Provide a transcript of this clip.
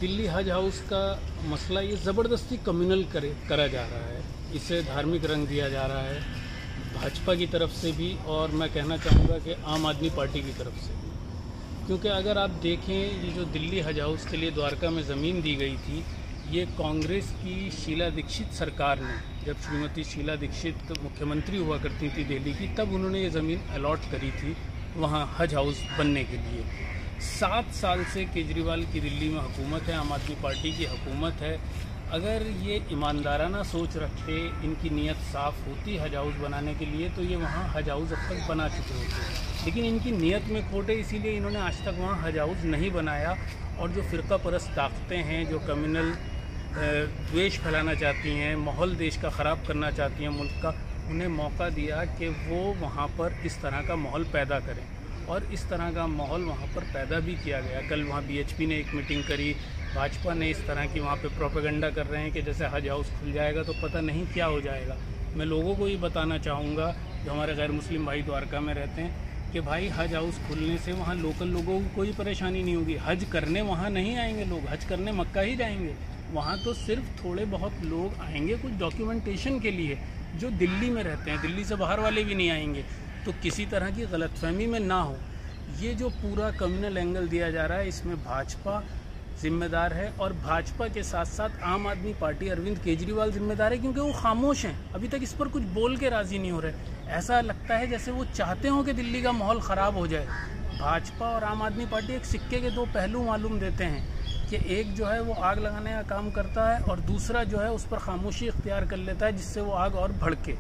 दिल्ली हज हाउस का मसला ये ज़बरदस्ती कम्युनल करा जा रहा है, इसे धार्मिक रंग दिया जा रहा है भाजपा की तरफ से भी, और मैं कहना चाहूँगा कि आम आदमी पार्टी की तरफ से भी। क्योंकि अगर आप देखें, ये जो दिल्ली हज हाउस के लिए द्वारका में ज़मीन दी गई थी, ये कांग्रेस की शीला दीक्षित सरकार ने, जब श्रीमती शीला दीक्षित मुख्यमंत्री हुआ करती थी दिल्ली की, तब उन्होंने ये ज़मीन अलॉट करी थी वहाँ हज हाउस बनने के लिए। 7 साल से केजरीवाल की दिल्ली में हुकूमत है, आम आदमी पार्टी की हुकूमत है। अगर ये ईमानदाराना सोच रखते, इनकी नीयत साफ़ होती हज हाउस बनाने के लिए, तो ये वहाँ हज हाउस अब तक बना चुके होते। लेकिन इनकी नीयत में खोट है, इसीलिए इन्होंने आज तक वहाँ हज हाउस नहीं बनाया। और जो फ़िरका परस्त ताकतें हैं, जो कम्युनल द्वेष फैलाना चाहती हैं, माहौल देश का ख़राब करना चाहती हैं, मुल्क का, उन्हें मौका दिया कि वो वहाँ पर इस तरह का माहौल पैदा करें, और इस तरह का माहौल वहाँ पर पैदा भी किया गया। कल वहाँ बीएचपी ने एक मीटिंग करी, भाजपा ने इस तरह की वहाँ पे प्रोपेगेंडा कर रहे हैं कि जैसे हज हाउस खुल जाएगा तो पता नहीं क्या हो जाएगा। मैं लोगों को ये बताना चाहूँगा जो हमारे गैर मुस्लिम भाई द्वारका में रहते हैं कि भाई हज हाउस खुलने से वहाँ लोकल लोगों को कोई परेशानी नहीं होगी। हज करने वहाँ नहीं आएंगे लोग, हज करने मक्का ही जाएंगे। वहाँ तो सिर्फ थोड़े बहुत लोग आएंगे कुछ डॉक्यूमेंटेशन के लिए, जो दिल्ली में रहते हैं, दिल्ली से बाहर वाले भी नहीं आएंगे। तो किसी तरह की गलतफहमी में ना हो, ये जो पूरा कम्युनल एंगल दिया जा रहा है, इसमें भाजपा जिम्मेदार है, और भाजपा के साथ साथ आम आदमी पार्टी, अरविंद केजरीवाल जिम्मेदार है, क्योंकि वो खामोश हैं, अभी तक इस पर कुछ बोल के राज़ी नहीं हो रहे। ऐसा लगता है जैसे वो चाहते हो कि दिल्ली का माहौल ख़राब हो जाए। भाजपा और आम आदमी पार्टी एक सिक्के के 2 पहलू मालूम देते हैं कि एक जो है वो आग लगाने का काम करता है, और दूसरा जो है उस पर खामोशी इख्तियार कर लेता है, जिससे वो आग और भड़के।